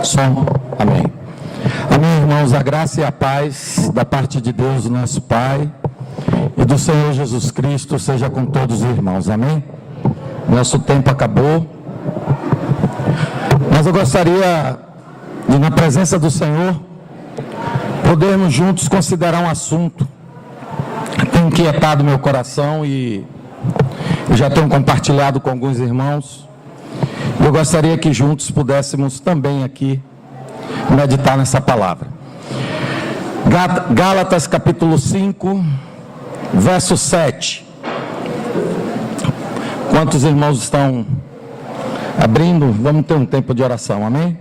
Som. Amém. Amém, irmãos. A graça e a paz da parte de Deus, nosso Pai, e do Senhor Jesus Cristo seja com todos os irmãos. Amém. Nosso tempo acabou, mas eu gostaria de, na presença do Senhor, podermos juntos considerar um assunto que tem inquietado meu coração e eu já tenho compartilhado com alguns irmãos. Eu gostaria que juntos pudéssemos também aqui meditar nessa palavra. Gálatas capítulo 5, verso 7. Quantos irmãos estão abrindo? Vamos ter um tempo de oração, amém?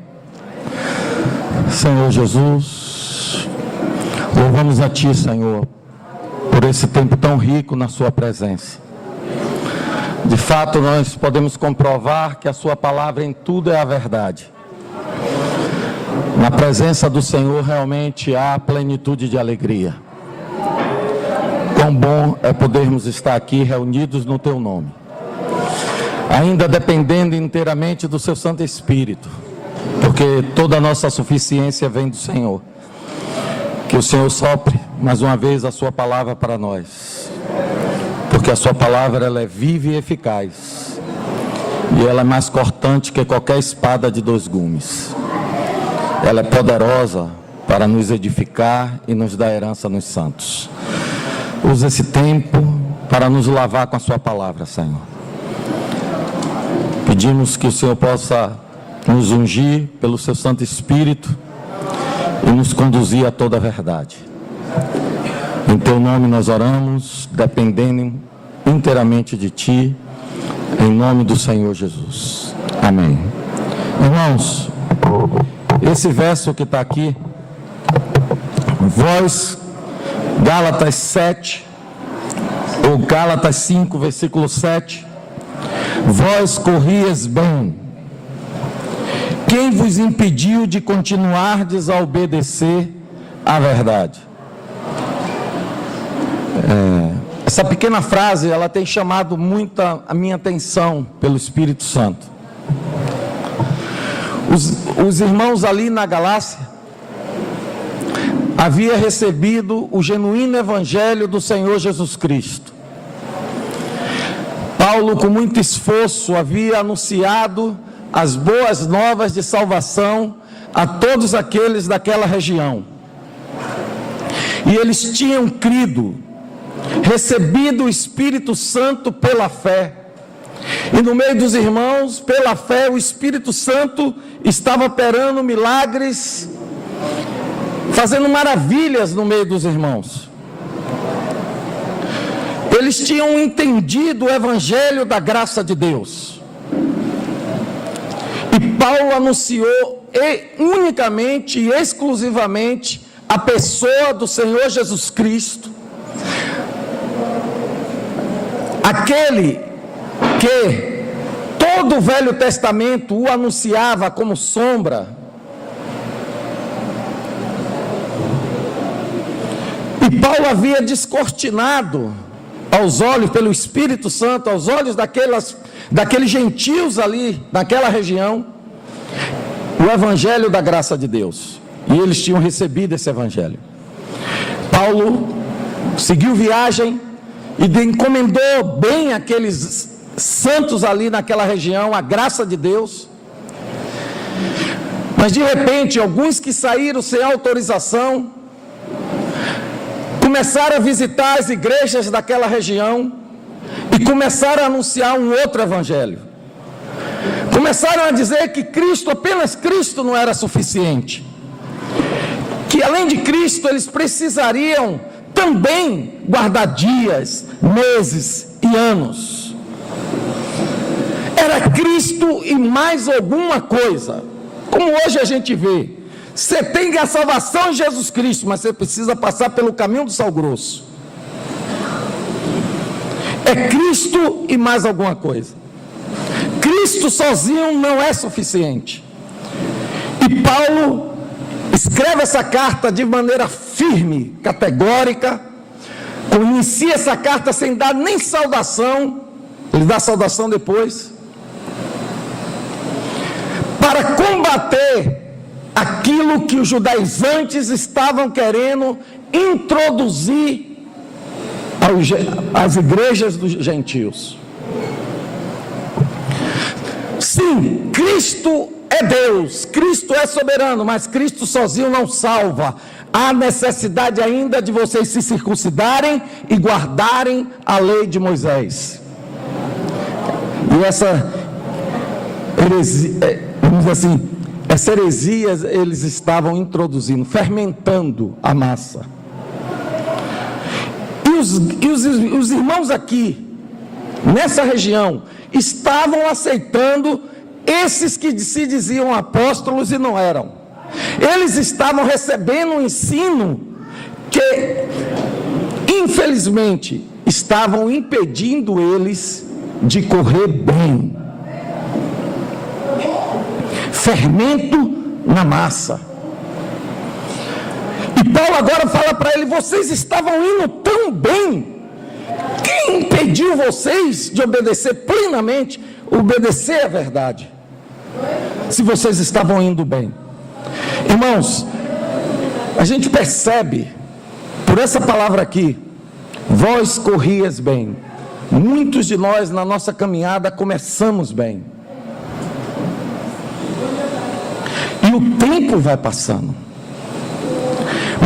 Senhor Jesus, louvamos a Ti, Senhor, por esse tempo tão rico na Sua presença. De fato, nós podemos comprovar que a Sua palavra em tudo é a verdade. Na presença do Senhor realmente há plenitude de alegria. Quão bom é podermos estar aqui reunidos no Teu nome, ainda dependendo inteiramente do Seu Santo Espírito, porque toda a nossa suficiência vem do Senhor. Que o Senhor sopre mais uma vez a Sua palavra para nós, porque a Sua palavra ela é viva e eficaz, e ela é mais cortante que qualquer espada de 2 gumes. Ela é poderosa para nos edificar e nos dar herança nos santos. Usa esse tempo para nos lavar com a Sua palavra, Senhor. Pedimos que o Senhor possa nos ungir pelo Seu Santo Espírito e nos conduzir a toda a verdade. Em Teu nome nós oramos, dependendo inteiramente de Ti, em nome do Senhor Jesus. Amém. Irmãos, esse verso que está aqui, Gálatas 7, ou Gálatas 5, versículo 7, vós corrias bem. Quem vos impediu de continuardes a obedecer à verdade? Essa pequena frase, ela tem chamado muito a minha atenção pelo Espírito Santo. Os irmãos ali na Galácia haviam recebido o genuíno Evangelho do Senhor Jesus Cristo. Paulo, com muito esforço, havia anunciado as boas novas de salvação a todos aqueles daquela região. E eles tinham crido, recebido o Espírito Santo pela fé. E no meio dos irmãos, pela fé, o Espírito Santo estava operando milagres, fazendo maravilhas no meio dos irmãos. Eles tinham entendido o Evangelho da graça de Deus. E Paulo anunciou unicamente e exclusivamente a pessoa do Senhor Jesus Cristo, aquele que todo o Velho Testamento o anunciava como sombra. E Paulo havia descortinado aos olhos, pelo Espírito Santo, aos olhos daqueles gentios ali, naquela região, o Evangelho da graça de Deus. E eles tinham recebido esse Evangelho. Paulo seguiu viagem e encomendou bem aqueles santos ali naquela região, a graça de Deus. Mas de repente, alguns que saíram sem autorização, começaram a visitar as igrejas daquela região e começaram a anunciar um outro evangelho. Começaram a dizer que Cristo, apenas Cristo não era suficiente, que além de Cristo eles precisariam também guardar dias, meses e anos. Era Cristo e mais alguma coisa. Como hoje a gente vê, você tem a salvação em Jesus Cristo, mas você precisa passar pelo caminho do sal grosso. É Cristo e mais alguma coisa. Cristo sozinho não é suficiente. E Paulo escreve essa carta de maneira firme, categórica, inicia essa carta sem dar nem saudação, ele dá saudação depois. combater aquilo que os judaizantes estavam querendo introduzir às igrejas dos gentios. Sim, Cristo é Deus, Cristo é soberano, mas Cristo sozinho não salva. Há necessidade ainda de vocês se circuncidarem e guardarem a lei de Moisés. E essa heresia, vamos dizer assim, essa heresia eles estavam introduzindo, fermentando a massa. E os irmãos aqui, nessa região, estavam aceitando esses que se diziam apóstolos e não eram. Eles estavam recebendo um ensino que, infelizmente, estavam impedindo eles de correr bem. Fermento na massa. E Paulo agora fala para ele: vocês estavam indo tão bem. Quem impediu vocês de obedecer plenamente, obedecer a verdade? Se vocês estavam indo bem. Irmãos, a gente percebe, por essa palavra aqui, vós corrias bem. Muitos de nós na nossa caminhada começamos bem. E o tempo vai passando.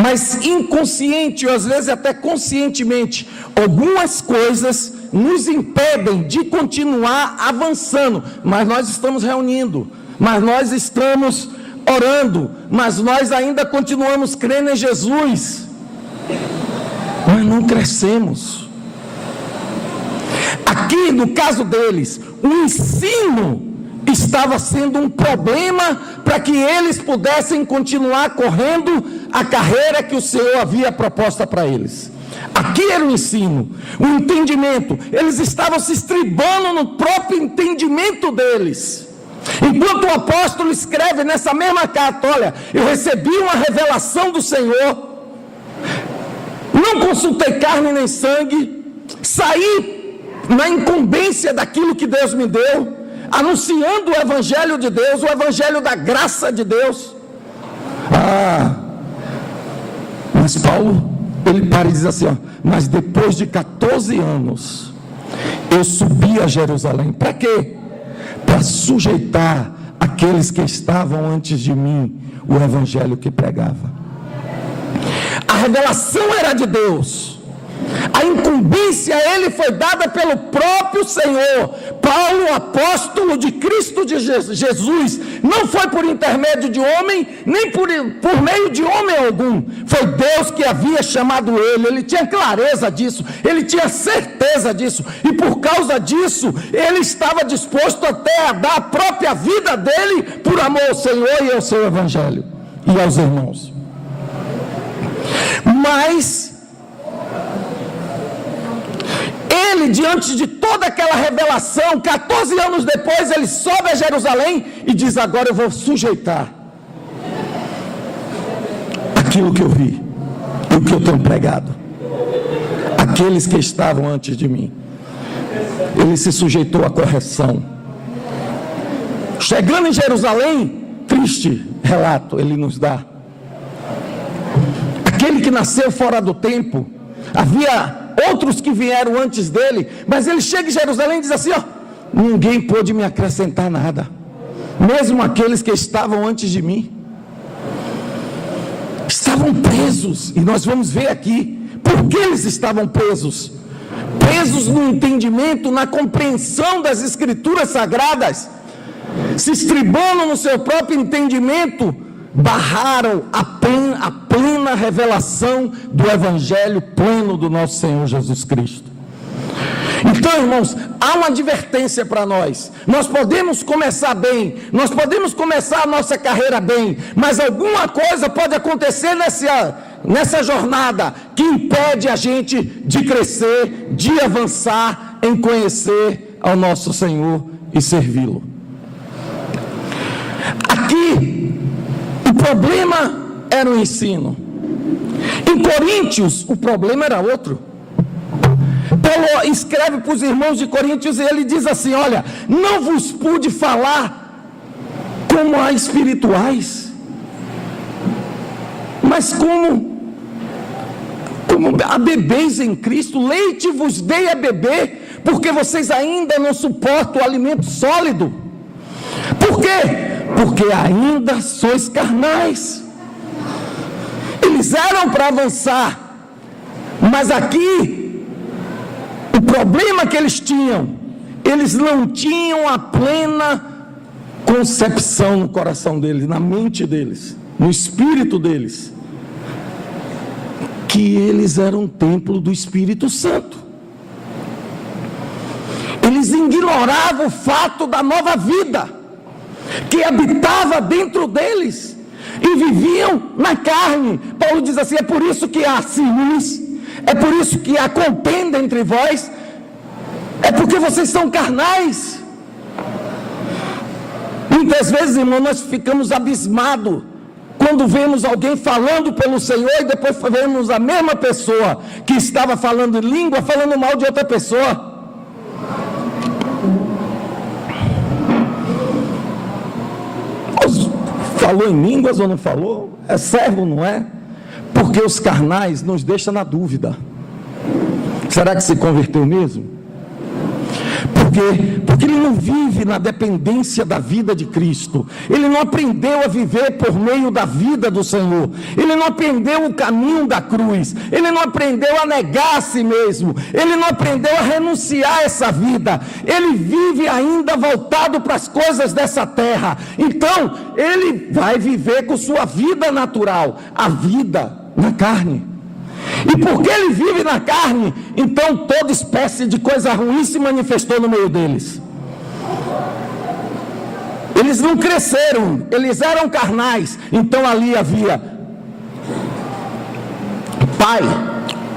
Mas inconsciente, ou às vezes até conscientemente, algumas coisas nos impedem de continuar avançando. Mas nós estamos reunindo, mas nós estamos orando, mas nós ainda continuamos crendo em Jesus. Mas não crescemos. Aqui no caso deles, o ensino estava sendo um problema para que eles pudessem continuar correndo a carreira que o Senhor havia proposta para eles. Aqui era o ensino, o entendimento. Eles estavam se estribando no próprio entendimento deles. Enquanto o apóstolo escreve nessa mesma carta: olha, eu recebi uma revelação do Senhor, não consultei carne nem sangue, saí na incumbência daquilo que Deus me deu, anunciando o evangelho de Deus, o evangelho da graça de Deus. Mas Paulo, ele para e diz assim, ó: mas depois de 14 anos, eu subi a Jerusalém. Para quê? Para sujeitar aqueles que estavam antes de mim, o evangelho que pregava. A revelação era de Deus, a incumbência a ele foi dada pelo próprio Senhor. Paulo, apóstolo de Cristo de Jesus, não foi por intermédio de homem, nem por meio de homem algum. Foi Deus que havia chamado ele. Ele tinha clareza disso, ele tinha certeza disso, e por causa disso, ele estava disposto até a dar a própria vida dele por amor ao Senhor e ao seu evangelho e aos irmãos. Mas ele, diante de toda aquela revelação, 14 anos depois, ele sobe a Jerusalém e diz: agora eu vou sujeitar aquilo que eu vi e o que eu tenho pregado, aqueles que estavam antes de mim. Ele se sujeitou à correção. Chegando em Jerusalém, triste relato ele nos dá. Aquele que nasceu fora do tempo, havia outros que vieram antes dele, mas ele chega em Jerusalém e diz assim: ó, ninguém pôde me acrescentar nada, mesmo aqueles que estavam antes de mim estavam presos. E nós vamos ver aqui por que eles estavam presos no entendimento, na compreensão das escrituras sagradas, se estribando no seu próprio entendimento, barraram a plena revelação do evangelho pleno do nosso Senhor Jesus Cristo. Então, irmãos, há uma advertência para nós. Nós podemos começar bem, nós podemos começar a nossa carreira bem, mas alguma coisa pode acontecer nessa jornada que impede a gente de crescer, de avançar em conhecer ao nosso Senhor e servi-lo. Aqui o problema era o ensino. Em Coríntios, o problema era outro. Paulo escreve para os irmãos de Coríntios e ele diz assim: olha, não vos pude falar como há espirituais, mas como há bebês em Cristo. Leite vos dei a beber, porque vocês ainda não suportam o alimento sólido. Por quê? Porque ainda sois carnais. Eles eram para avançar, mas aqui o problema que eles tinham, eles não tinham a plena concepção no coração deles, na mente deles, no espírito deles, que eles eram um templo do Espírito Santo. Eles ignoravam o fato da nova vida que habitava dentro deles e viviam na carne. Paulo diz assim: é por isso que há ciúmes, é por isso que há contenda entre vós, é porque vocês são carnais. Muitas vezes, irmão, nós ficamos abismados quando vemos alguém falando pelo Senhor e depois vemos a mesma pessoa que estava falando em língua, falando mal de outra pessoa. Falou em línguas ou não falou? É servo, não é? Porque os carnais nos deixam na dúvida. Será que se converteu mesmo? Porque ele não vive na dependência da vida de Cristo. Ele não aprendeu a viver por meio da vida do Senhor. Ele não aprendeu o caminho da cruz. Ele não aprendeu a negar a si mesmo. Ele não aprendeu a renunciar a essa vida. Ele vive ainda voltado para as coisas dessa terra. Então, ele vai viver com sua vida natural, a vida na carne. E porque ele vive na carne, então toda espécie de coisa ruim se manifestou no meio deles. Eles não cresceram, eles eram carnais. Então ali havia pai,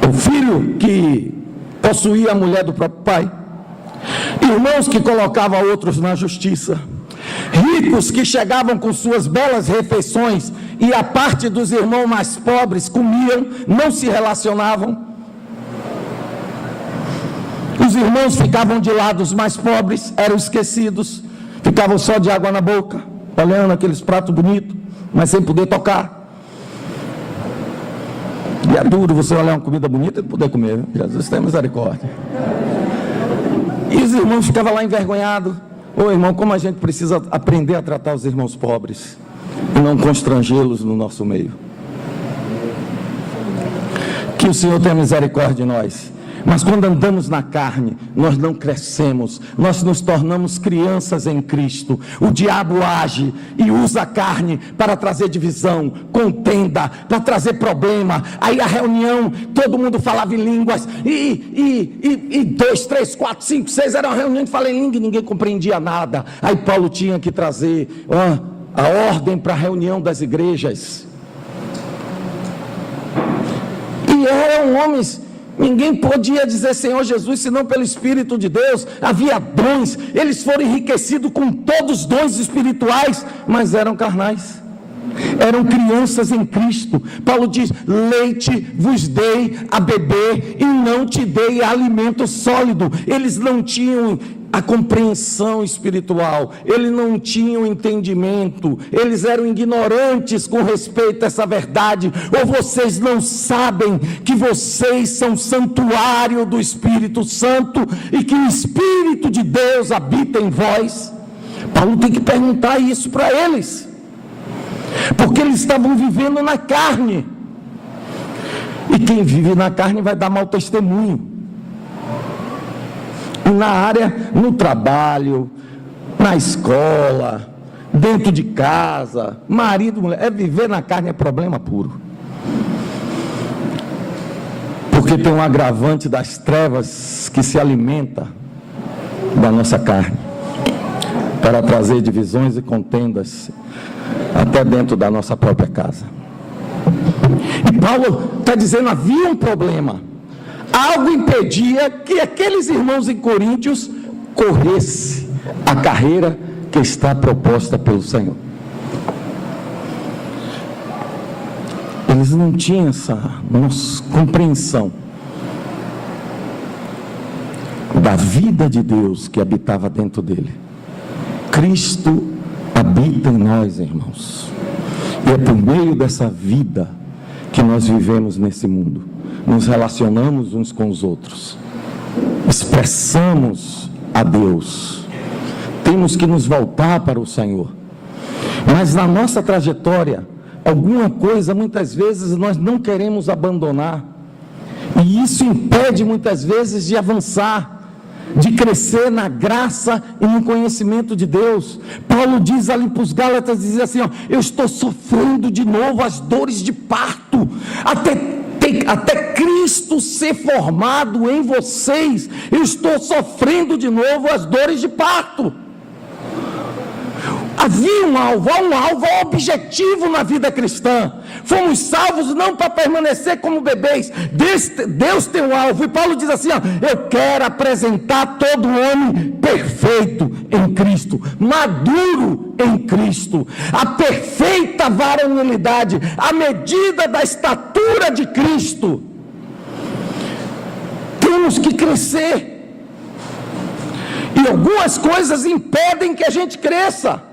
o filho que possuía a mulher do próprio pai, irmãos que colocavam outros na justiça, ricos que chegavam com suas belas refeições e a parte dos irmãos mais pobres comiam, não se relacionavam. Os irmãos ficavam de lado, os mais pobres eram esquecidos, ficavam só de água na boca, olhando aqueles pratos bonitos, mas sem poder tocar. E é duro você olhar uma comida bonita e não poder comer, viu? Jesus tem misericórdia. E os irmãos ficavam lá envergonhados. Ô irmão, como a gente precisa aprender a tratar os irmãos pobres e não constrangê-los no nosso meio. Que o Senhor tenha misericórdia de nós. Mas quando andamos na carne, nós não crescemos, nós nos tornamos crianças em Cristo. O diabo age e usa a carne para trazer divisão, contenda, para trazer problema. Aí a reunião, todo mundo falava em línguas, e 2, 3, 4, 5, 6, era uma reunião de falar em língua e ninguém compreendia nada. Aí Paulo tinha que trazer a ordem para a reunião das igrejas. E eram homens. Ninguém podia dizer Senhor Jesus senão pelo Espírito de Deus. Havia dons, eles foram enriquecidos com todos os dons espirituais, mas eram carnais, eram crianças em Cristo. Paulo diz: leite vos dei a beber e não te dei alimento sólido. Eles não tinham a compreensão espiritual, eles não tinham entendimento, eles eram ignorantes com respeito a essa verdade. Ou vocês não sabem que vocês são santuário do Espírito Santo e que o Espírito de Deus habita em vós? Paulo tem que perguntar isso para eles, porque eles estavam vivendo na carne, e quem vive na carne vai dar mau testemunho. Na área, no trabalho, na escola, dentro de casa, marido, mulher, viver na carne é problema puro. Porque tem um agravante das trevas que se alimenta da nossa carne, para trazer divisões e contendas até dentro da nossa própria casa. E Paulo está dizendo: havia um problema. Algo impedia que aqueles irmãos em Coríntios corressem a carreira que está proposta pelo Senhor. Eles não tinham essa compreensão da vida de Deus que habitava dentro dele. Cristo habita habita em nós, irmãos. E é por meio dessa vida que nós vivemos nesse mundo. Nos relacionamos uns com os outros. Expressamos a Deus. Temos que nos voltar para o Senhor. Mas na nossa trajetória, alguma coisa muitas vezes nós não queremos abandonar. E isso impede muitas vezes de avançar, de crescer na graça e no conhecimento de Deus. Paulo diz ali para os Gálatas, diz assim, ó, eu estou sofrendo de novo as dores de parto, até Cristo ser formado em vocês, eu estou sofrendo de novo as dores de parto. Havia há um alvo objetivo na vida cristã. Fomos salvos não para permanecer como bebês. Deus tem um alvo. E Paulo diz assim, ó, eu quero apresentar todo homem perfeito em Cristo, maduro em Cristo, a perfeita varonilidade, a medida da estatura de Cristo. Temos que crescer. E algumas coisas impedem que a gente cresça.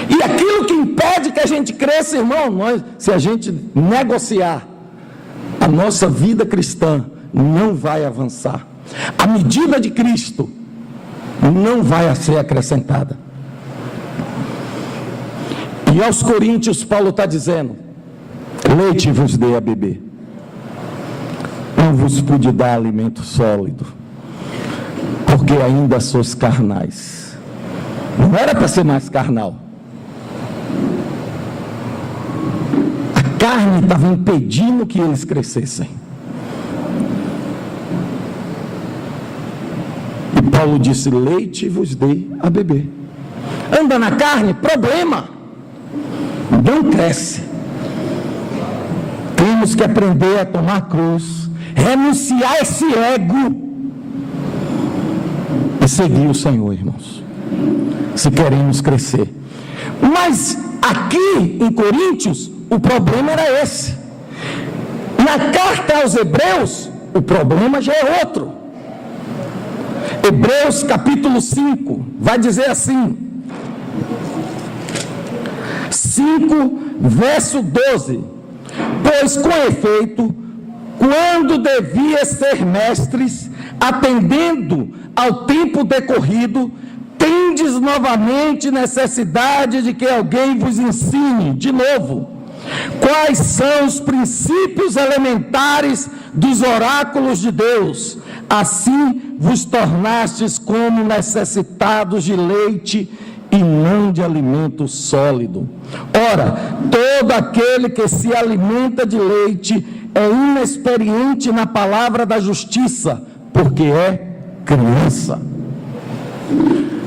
E aquilo que impede que a gente cresça, irmão, se a gente negociar, a nossa vida cristã não vai avançar. A medida de Cristo não vai ser acrescentada. E aos Coríntios, Paulo está dizendo, leite vos dei a beber, não vos pude dar alimento sólido, porque ainda sois carnais. Não era para ser mais carnal. A carne estava impedindo que eles crescessem. E Paulo disse, leite vos dei a beber. Anda na carne, problema. Não cresce. Temos que aprender a tomar cruz, renunciar esse ego e seguir o Senhor, irmãos, se queremos crescer. Mas aqui em Coríntios, o problema era esse. Na carta aos Hebreus, o problema já é outro. Hebreus capítulo 5, vai dizer assim, 5, verso 12, pois com efeito, quando devia ser mestres, atendendo ao tempo decorrido, tendes novamente necessidade de que alguém vos ensine, de novo, quais são os princípios elementares dos oráculos de Deus. Assim vos tornastes como necessitados de leite e não de alimento sólido. Ora, todo aquele que se alimenta de leite é inexperiente na palavra da justiça, porque é criança.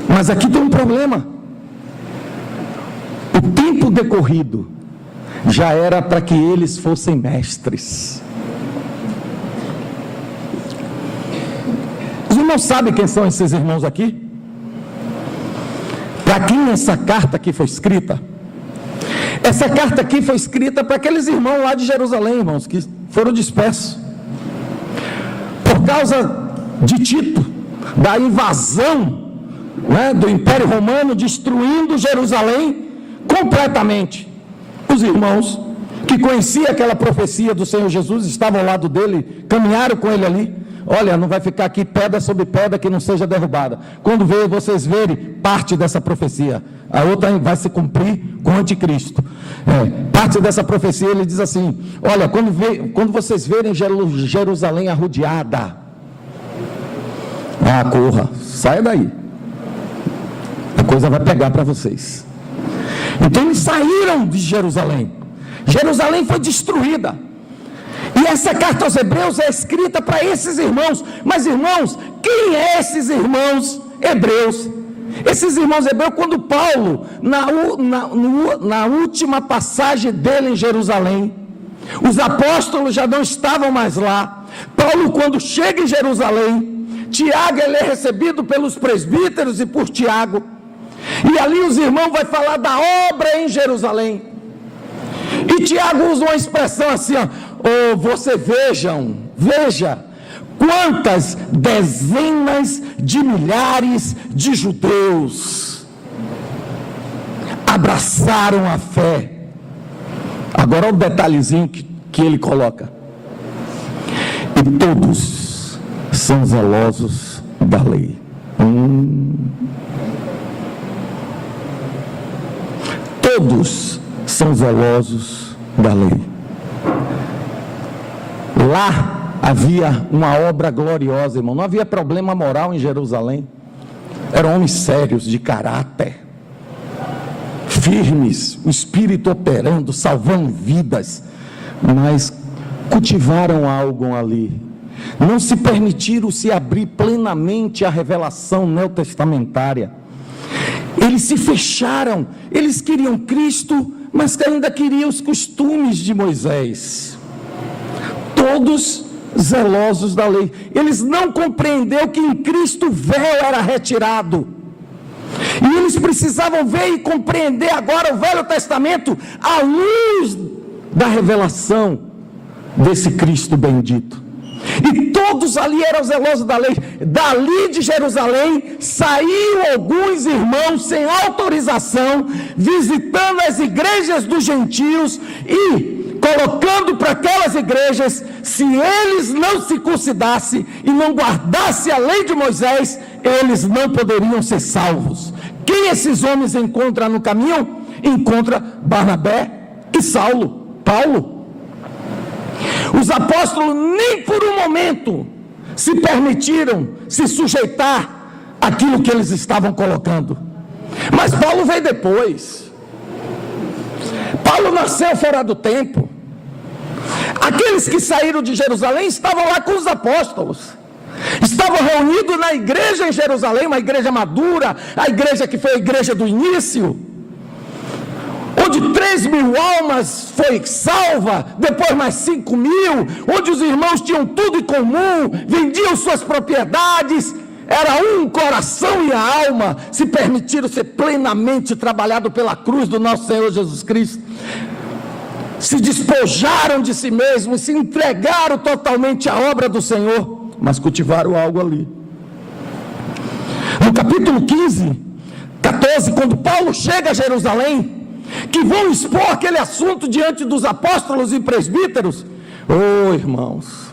Mas aqui tem um problema. O tempo decorrido já era para que eles fossem mestres. Os irmãos sabem quem são esses irmãos aqui? Para quem essa carta aqui foi escrita? Essa carta aqui foi escrita para aqueles irmãos lá de Jerusalém, irmãos, que foram dispersos por causa de Tito, da invasão, do Império Romano, destruindo Jerusalém completamente. Os irmãos que conheciam aquela profecia do Senhor Jesus, estavam ao lado dele, caminharam com ele ali. Olha, não vai ficar aqui pedra sobre pedra que não seja derrubada. Quando vocês verem parte dessa profecia, a outra vai se cumprir com o anticristo. Parte dessa profecia, ele diz assim, olha, quando vocês verem Jerusalém arrodeada, corra, saia daí, a coisa vai pegar para vocês. Então eles saíram de Jerusalém. Jerusalém foi destruída. E essa carta aos Hebreus é escrita para esses irmãos. Mas irmãos, quem é esses irmãos hebreus? Esses irmãos hebreus, quando Paulo, na última passagem dele em Jerusalém, os apóstolos já não estavam mais lá. Paulo, quando chega em Jerusalém, Tiago, ele é recebido pelos presbíteros e por Tiago. E ali os irmãos vão falar da obra em Jerusalém. E Tiago usa uma expressão assim, você veja quantas dezenas de milhares de judeus abraçaram a fé. Agora olha o detalhezinho que ele coloca. E todos são zelosos da lei. Todos são zelosos da lei. Lá havia uma obra gloriosa, irmão. Não havia problema moral em Jerusalém. Eram homens sérios, de caráter, firmes, o Espírito operando, salvando vidas, mas cultivaram algo ali. Não se permitiram se abrir plenamente à revelação neotestamentária. Eles se fecharam. Eles queriam Cristo, mas ainda queriam os costumes de Moisés. Todos zelosos da lei. Eles não compreenderam que em Cristo o véu era retirado. E eles precisavam ver e compreender agora o Velho Testamento à luz da revelação desse Cristo bendito. E todos ali eram zelosos da lei. Dali de Jerusalém saíam alguns irmãos sem autorização, visitando as igrejas dos gentios e colocando para aquelas igrejas, se eles não se circuncidassem e não guardassem a lei de Moisés, eles não poderiam ser salvos. Quem esses homens encontram no caminho? Encontra Barnabé e Paulo. Os apóstolos nem por um momento se permitiram se sujeitar àquilo que eles estavam colocando. Mas Paulo veio depois. Paulo nasceu fora do tempo. Aqueles que saíram de Jerusalém estavam lá com os apóstolos. Estavam reunidos na igreja em Jerusalém, uma igreja madura, a igreja que foi a igreja do início, onde 3.000 almas foi salva, depois mais 5.000, onde os irmãos tinham tudo em comum, vendiam suas propriedades, era um coração e a alma, se permitiram ser plenamente trabalhado pela cruz do nosso Senhor Jesus Cristo, se despojaram de si mesmos, se entregaram totalmente à obra do Senhor, mas cultivaram algo ali. No capítulo 14, quando Paulo chega a Jerusalém, que vão expor aquele assunto diante dos apóstolos e presbíteros, irmãos,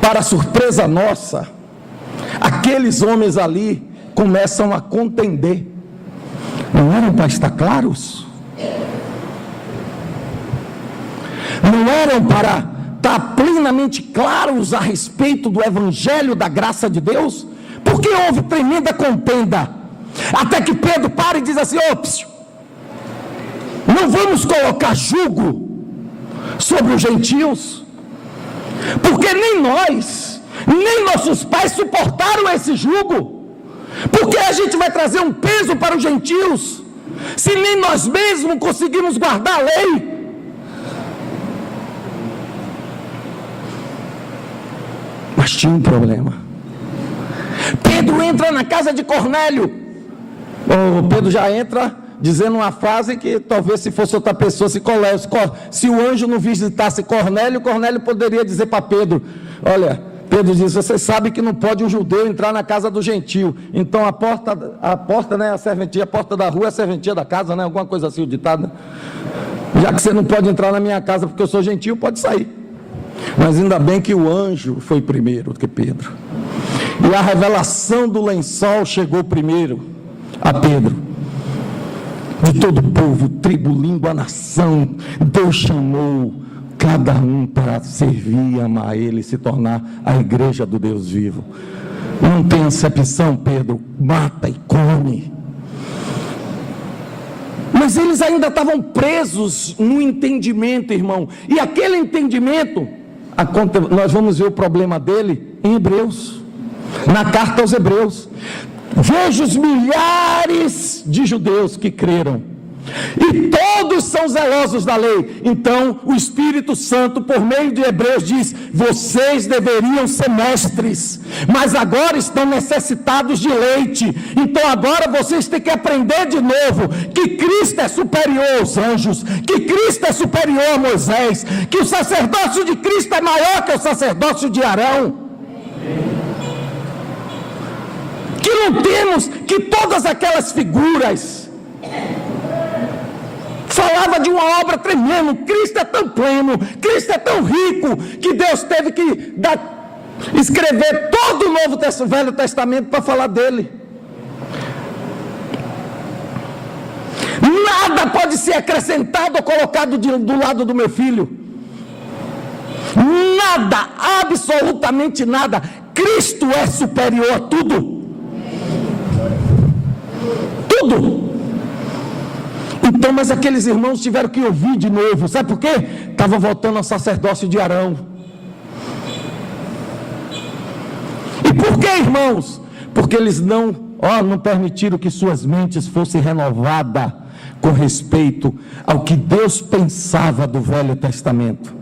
para surpresa nossa, aqueles homens ali começam a contender. Não eram para estar claros? Não eram para estar plenamente claros a respeito do evangelho da graça de Deus? Porque houve tremenda contenda, até que Pedro para e diz assim: não vamos colocar jugo sobre os gentios, porque nem nós, nem nossos pais suportaram esse jugo. Porque a gente vai trazer um peso para os gentios, se nem nós mesmos conseguimos guardar a lei? Mas tinha um problema. Pedro entra na casa de Cornélio. Pedro já entra dizendo uma frase que talvez se fosse outra pessoa, se o anjo não visitasse Cornélio, Cornélio poderia dizer para Pedro: olha, Pedro diz, você sabe que não pode um judeu entrar na casa do gentio, então a porta, né, a serventia, a porta da rua é a serventia da casa, né, alguma coisa assim, o ditado, né? Já que você não pode entrar na minha casa porque eu sou gentio, pode sair. Mas ainda bem que o anjo foi primeiro do que Pedro, e a revelação do lençol chegou primeiro a Pedro. De todo o povo, tribo, língua, nação, Deus chamou cada um para servir, amar Ele e se tornar a igreja do Deus vivo. Não tem acepção, Pedro, mata e come. Mas eles ainda estavam presos no entendimento, irmão. E aquele entendimento, nós vamos ver o problema dele em Hebreus, na carta aos Hebreus. Vejo os milhares de judeus que creram, e todos são zelosos da lei. Então o Espírito Santo, por meio de Hebreus, diz: vocês deveriam ser mestres, mas agora estão necessitados de leite. Então agora vocês têm que aprender de novo que Cristo é superior aos anjos, que Cristo é superior a Moisés, que o sacerdócio de Cristo é maior que o sacerdócio de Arão, que não temos, que todas aquelas figuras falava de uma obra tremenda. Cristo é tão pleno, Cristo é tão rico, que Deus teve que escrever todo o Velho Testamento para falar dele. Nada pode ser acrescentado ou colocado do lado do meu filho. Nada, absolutamente nada. Cristo é superior a tudo. Tudo. Então, mas aqueles irmãos tiveram que ouvir de novo. Sabe por quê? Estava voltando ao sacerdócio de Arão. E por que, irmãos? Porque eles não permitiram que suas mentes fossem renovadas com respeito ao que Deus pensava do Velho Testamento,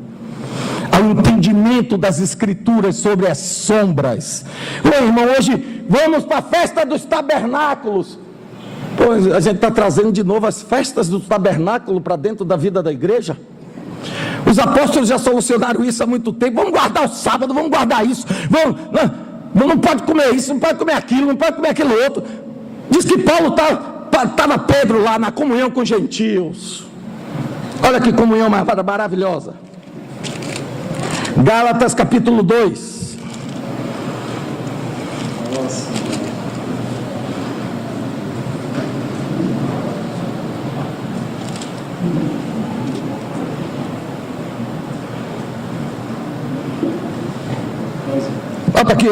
ao entendimento das Escrituras sobre as sombras. Ô irmão, hoje vamos para a festa dos tabernáculos. Pois a gente está trazendo de novo as festas do tabernáculo para dentro da vida da igreja. Os apóstolos já solucionaram isso há muito tempo. Vamos guardar o sábado, vamos guardar isso. Não pode comer isso, não pode comer aquilo, não pode comer aquilo outro. Diz que Paulo estava Pedro lá na comunhão com os gentios. Olha que comunhão maravilhosa. Gálatas capítulo 2. Olha aqui,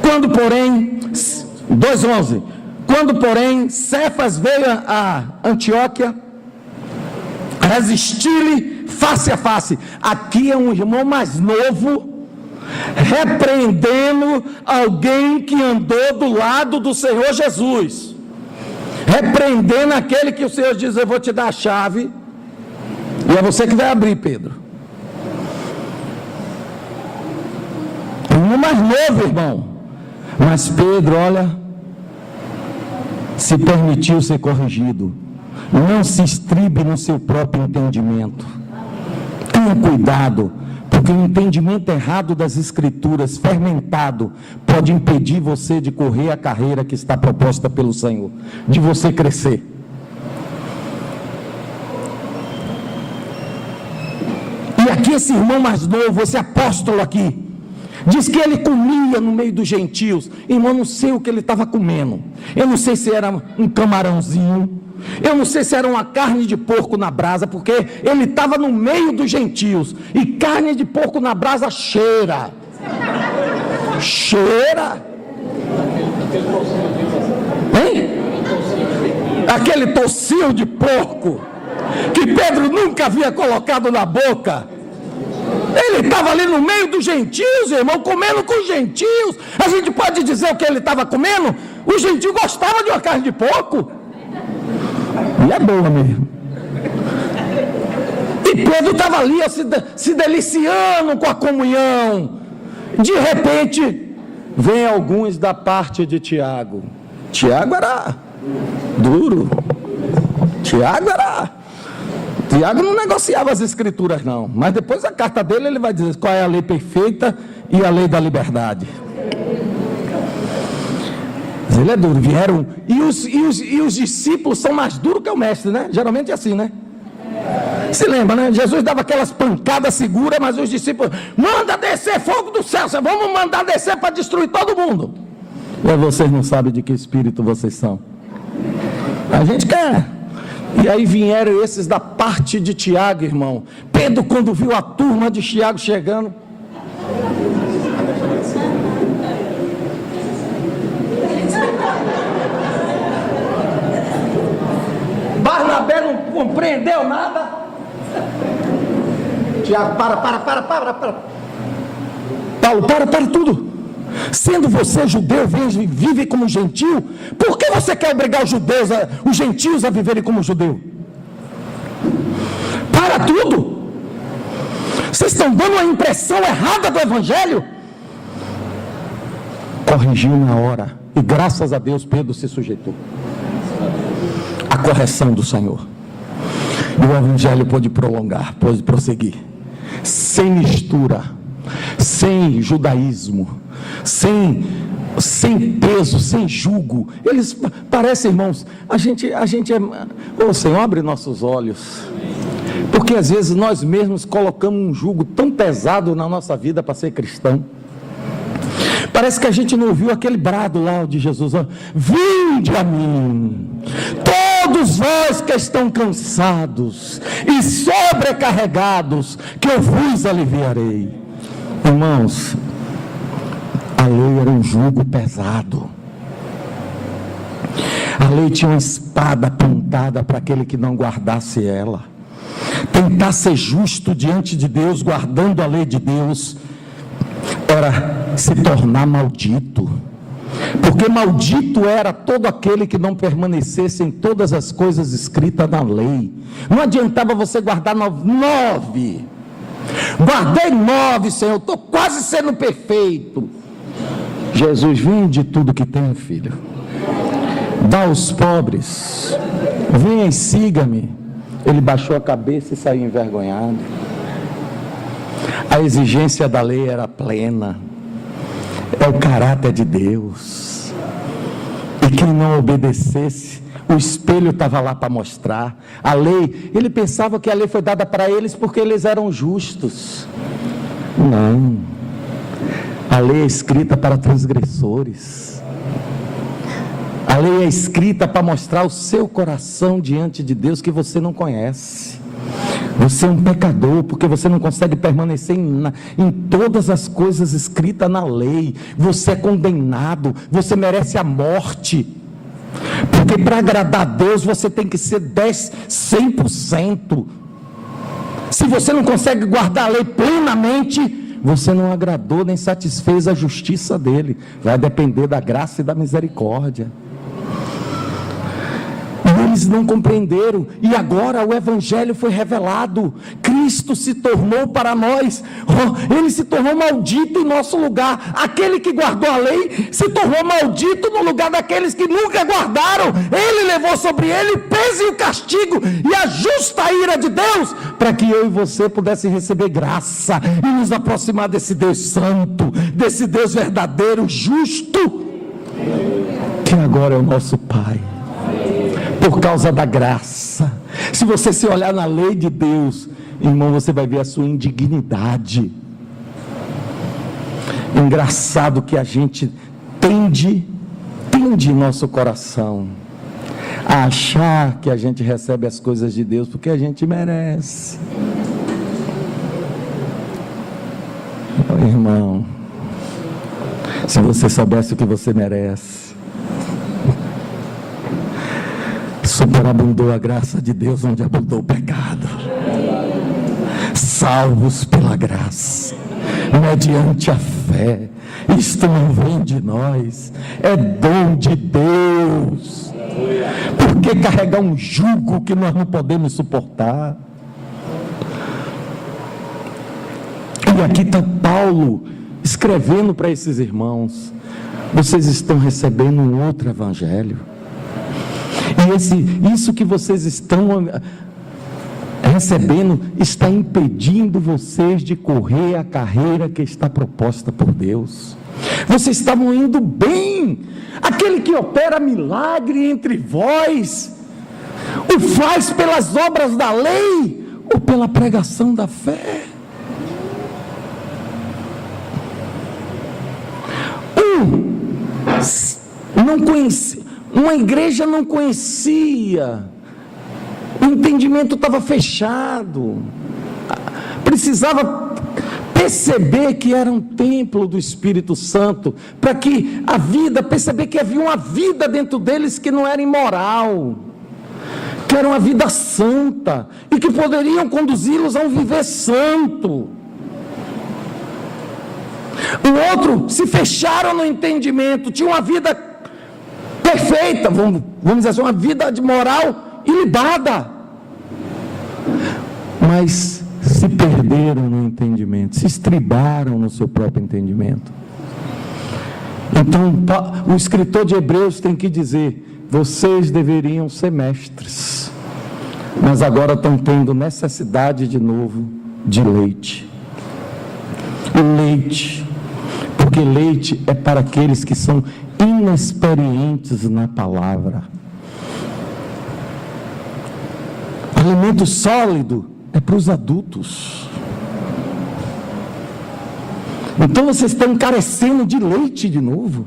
Quando, porém, 2:11. Quando, porém, Cefas veio a Antioquia, resisti-lhe face a face. Aqui é um irmão mais novo, repreendendo alguém que andou do lado do Senhor Jesus. Repreendendo aquele que o Senhor diz: eu vou te dar a chave, e é você que vai abrir, Pedro. Um mais novo, irmão. Mas Pedro, se permitiu ser corrigido. Não se estribe no seu próprio entendimento. Tenha cuidado, porque o entendimento errado das Escrituras, fermentado, pode impedir você de correr a carreira que está proposta pelo Senhor, de você crescer. E aqui esse irmão mais novo, esse apóstolo aqui, diz que ele comia no meio dos gentios. Irmão, eu não sei o que ele estava comendo. Eu não sei se era um camarãozinho, eu não sei se era uma carne de porco na brasa, porque ele estava no meio dos gentios, e carne de porco na brasa cheira. Hein? Aquele tocinho de porco que Pedro nunca havia colocado na boca. Ele estava ali no meio dos gentios, irmão, comendo com os gentios. A gente pode dizer o que ele estava comendo? Os gentios gostavam de uma carne de porco, e é boa mesmo. E Pedro estava ali se deliciando com a comunhão. De repente vem alguns da parte de Tiago. Tiago era duro. Tiago não negociava as Escrituras, não. Mas depois a carta dele, ele vai dizer qual é a lei perfeita e a lei da liberdade. Mas ele é duro. Vieram. E os discípulos são mais duros que o mestre, né? Geralmente é assim, né? Se lembra, né? Jesus dava aquelas pancadas seguras, mas os discípulos: manda descer fogo do céu. Vamos mandar descer para destruir todo mundo. E vocês não sabem de que espírito vocês são. A gente quer. E aí vieram esses da parte de Tiago, irmão. Pedro, quando viu a turma de Tiago chegando, Barnabé não compreendeu nada. Tiago, para. Paulo, para tudo. Sendo você judeu, vive como gentil, por que você quer obrigar os gentios a viverem como judeu? Para tudo. Vocês estão dando uma impressão errada do Evangelho. Corrigiu na hora, e graças a Deus Pedro se sujeitou à correção do Senhor, e o Evangelho pôde prolongar, pôde prosseguir, sem mistura, sem judaísmo, sem sem peso, sem jugo. Eles parecem, irmãos, a gente é... Senhor, abre nossos olhos, porque às vezes nós mesmos colocamos um jugo tão pesado na nossa vida para ser cristão. Parece que a gente não ouviu aquele brado lá de Jesus: vinde a mim, todos vós que estão cansados e sobrecarregados, que eu vos aliviarei. Irmãos, a lei era um jugo pesado. A lei tinha uma espada apontada para aquele que não guardasse ela. Tentar ser justo diante de Deus, guardando a lei de Deus, era se tornar maldito. Porque maldito era todo aquele que não permanecesse em todas as coisas escritas na lei. Não adiantava você guardar 9. Guardei 9, Senhor, estou quase sendo perfeito. Jesus: vinde tudo que tem, filho, dá aos pobres, venha e siga-me. Ele baixou a cabeça e saiu envergonhado. A exigência da lei era plena, é o caráter de Deus, e quem não obedecesse, o espelho estava lá para mostrar. A lei, ele pensava que a lei foi dada para eles porque eles eram justos. Não, a lei é escrita para transgressores. A lei é escrita para mostrar o seu coração diante de Deus, que você não conhece. Você é um pecador, porque você não consegue permanecer em todas as coisas escritas na lei. Você é condenado, você merece a morte. Porque para agradar a Deus você tem que ser 100%. Se você não consegue guardar a lei plenamente, você não agradou nem satisfez a justiça dele. Vai depender da graça e da misericórdia. Eles não compreenderam, e agora o Evangelho foi revelado. Cristo se tornou para nós, ele se tornou maldito em nosso lugar. Aquele que guardou a lei se tornou maldito no lugar daqueles que nunca guardaram. Ele levou sobre ele o peso e o castigo e a justa ira de Deus, para que eu e você pudessem receber graça e nos aproximar desse Deus santo, desse Deus verdadeiro, justo, que agora é o nosso Pai. Por causa da graça. Se você se olhar na lei de Deus, irmão, você vai ver a sua indignidade. Engraçado que a gente tende nosso coração a achar que a gente recebe as coisas de Deus porque a gente merece. Oh, irmão, se você soubesse o que você merece. Superabundou a graça de Deus onde abundou o pecado. Salvos pela graça, mediante a fé. Isto não vem de nós, é dom de Deus. Por que carregar um jugo que nós não podemos suportar? E aqui está Paulo escrevendo para esses irmãos: vocês estão recebendo um outro evangelho. E isso que vocês estão recebendo está impedindo vocês de correr a carreira que está proposta por Deus. Vocês estavam indo bem. Aquele que opera milagre entre vós, o faz pelas obras da lei ou pela pregação da fé? Não conhecia. Uma igreja não conhecia, o entendimento estava fechado, precisava perceber que era um templo do Espírito Santo, para que perceber que havia uma vida dentro deles que não era imoral, que era uma vida santa, e que poderiam conduzi-los a um viver santo. O outro se fecharam no entendimento, tinha uma vida perfeita, vamos dizer assim, uma vida de moral ilibada, mas se perderam no entendimento, se estribaram no seu próprio entendimento. Então o escritor de Hebreus tem que dizer: vocês deveriam ser mestres, mas agora estão tendo necessidade de novo de leite. O leite, Porque leite é para aqueles que são inexperientes na palavra. Alimento sólido é para os adultos. Então vocês estão carecendo de leite de novo.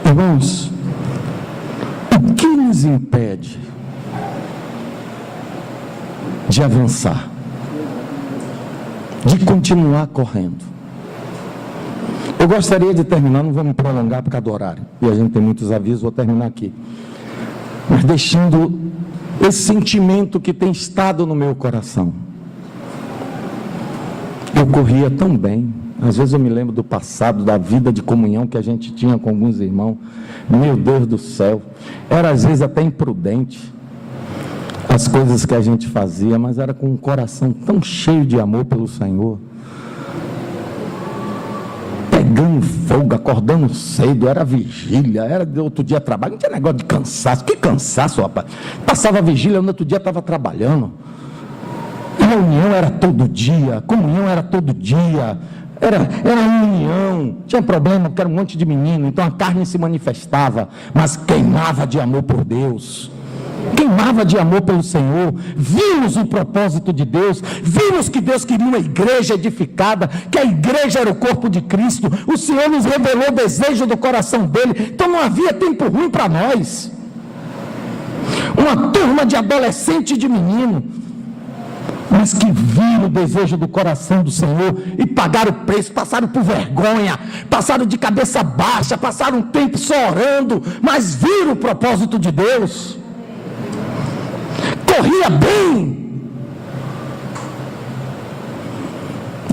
Irmãos, o que nos impede de avançar, de continuar correndo? Eu gostaria de terminar, não vou me prolongar por causa do horário, e a gente tem muitos avisos, vou terminar aqui, mas deixando esse sentimento que tem estado no meu coração. Eu corria tão bem, às vezes eu me lembro do passado, da vida de comunhão que a gente tinha com alguns irmãos. Meu Deus do céu, era às vezes até imprudente as coisas que a gente fazia, mas era com um coração tão cheio de amor pelo Senhor, pegando fogo, acordando cedo, era vigília, era de outro dia trabalho, não tinha negócio de cansaço. Que cansaço, rapaz? Passava a vigília, no outro dia estava trabalhando. Reunião era todo dia, comunhão era todo dia, era união. Tinha problema, porque era um monte de menino, então a carne se manifestava, mas queimava de amor por Deus, queimava de amor pelo Senhor. Vimos o propósito de Deus, vimos que Deus queria uma igreja edificada, que a igreja era o corpo de Cristo. O Senhor nos revelou o desejo do coração dele, então não havia tempo ruim para nós. Uma turma de adolescente e de menino, mas que viram o desejo do coração do Senhor e pagaram o preço, passaram por vergonha, passaram de cabeça baixa, passaram um tempo só orando, mas viram o propósito de Deus. Corria bem.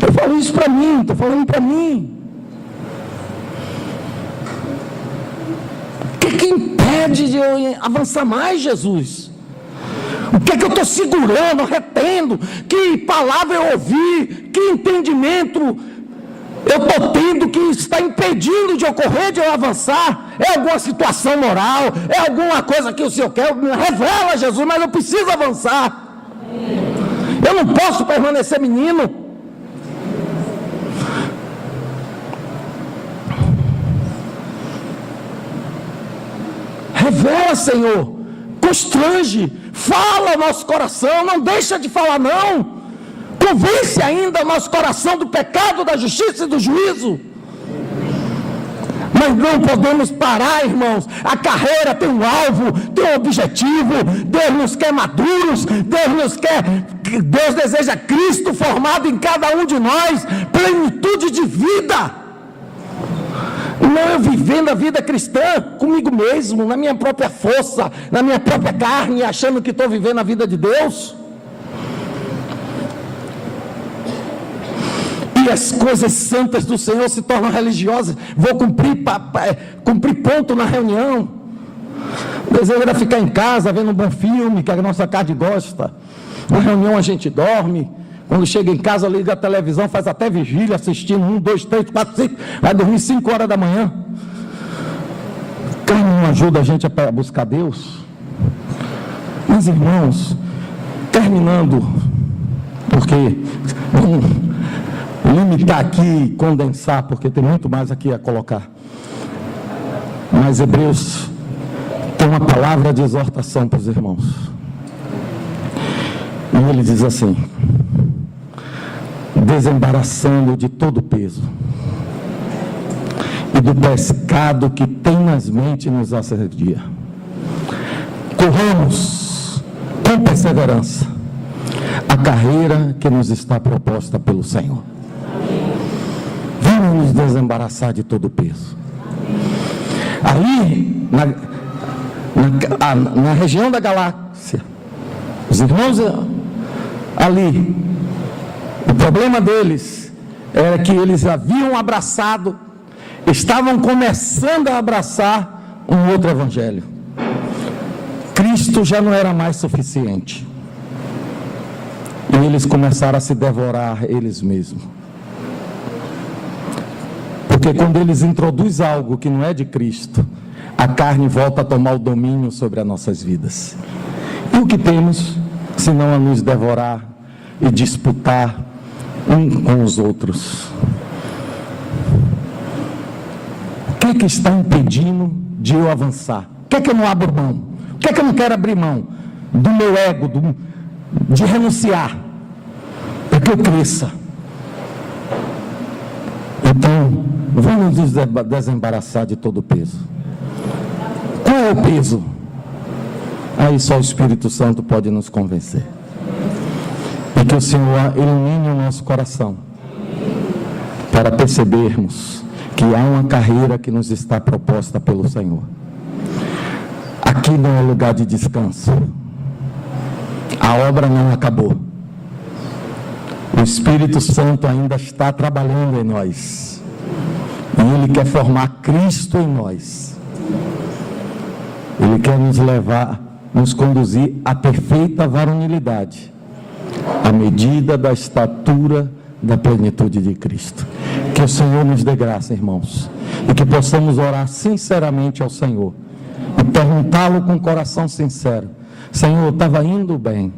Eu falo isso para mim, estou falando para mim. O que impede de eu avançar mais, Jesus? O que é que eu estou segurando, retendo? Que palavra eu ouvi? Que entendimento eu estou tendo que está impedindo de ocorrer, de eu avançar? É alguma situação moral? É alguma coisa que o Senhor quer? Revela, Jesus, mas eu preciso avançar. Eu não posso permanecer menino. Revela, Senhor. Constrange. Fala ao nosso coração, não deixa de falar não. Convence ainda o nosso coração do pecado, da justiça e do juízo. Mas não podemos parar, irmãos. A carreira tem um alvo, tem um objetivo. Deus nos quer maduros, Deus deseja Cristo formado em cada um de nós, plenitude de vida. Não eu vivendo a vida cristã comigo mesmo, na minha própria força, na minha própria carne, achando que estou vivendo a vida de Deus. E as coisas santas do Senhor se tornam religiosas. Vou cumprir ponto na reunião. O desejo era ficar em casa vendo um bom filme, que a nossa carne gosta. Na reunião a gente dorme. Quando chega em casa, liga a televisão, faz até vigília, assistindo 1, 2, 3, 4, 5, vai dormir 5 horas da manhã. Carne não ajuda a gente a buscar Deus. Mas, irmãos, terminando, porque vamos limitar aqui e condensar, porque tem muito mais aqui a colocar. Mas Hebreus tem uma palavra de exortação para os irmãos. E ele diz assim: desembaraçando de todo o peso e do pecado que tenazmente nos assedia, corramos com perseverança a carreira que nos está proposta pelo Senhor. Vamos nos desembaraçar de todo o peso. Ali na região da galáxia, os irmãos ali, o problema deles era que eles haviam abraçado, estavam começando a abraçar um outro evangelho. Cristo já não era mais suficiente. E eles começaram a se devorar eles mesmos. Porque quando eles introduzem algo que não é de Cristo, a carne volta a tomar o domínio sobre as nossas vidas. E o que temos, senão a nos devorar e disputar um com os outros. O que é que está impedindo de eu avançar? O que é que eu não abro mão? O que é que eu não quero abrir mão? Do meu ego, de renunciar, para que eu cresça. Então, vamos nos desembaraçar de todo o peso. Qual é o peso? Aí só o Espírito Santo pode nos convencer. E que o Senhor ilumine o nosso coração, para percebermos que há uma carreira que nos está proposta pelo Senhor. Aqui não é lugar de descanso. A obra não acabou. O Espírito Santo ainda está trabalhando em nós. E Ele quer formar Cristo em nós. Ele quer nos levar, nos conduzir à perfeita varonilidade, à medida da estatura da plenitude de Cristo. Que o Senhor nos dê graça, irmãos, e que possamos orar sinceramente ao Senhor e perguntá-lo com o coração sincero: Senhor, eu estava indo bem,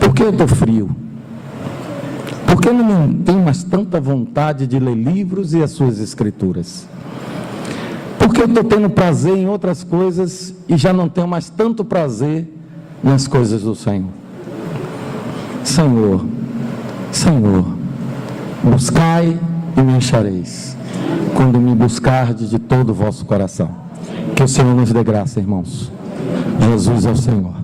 por que eu estou frio? Por que eu não tenho mais tanta vontade de ler livros e as suas escrituras? Por que eu estou tendo prazer em outras coisas e já não tenho mais tanto prazer nas coisas do Senhor? Senhor, Senhor, buscai e me achareis, quando me buscardes de todo o vosso coração. Que o Senhor nos dê graça, irmãos. Jesus é o Senhor.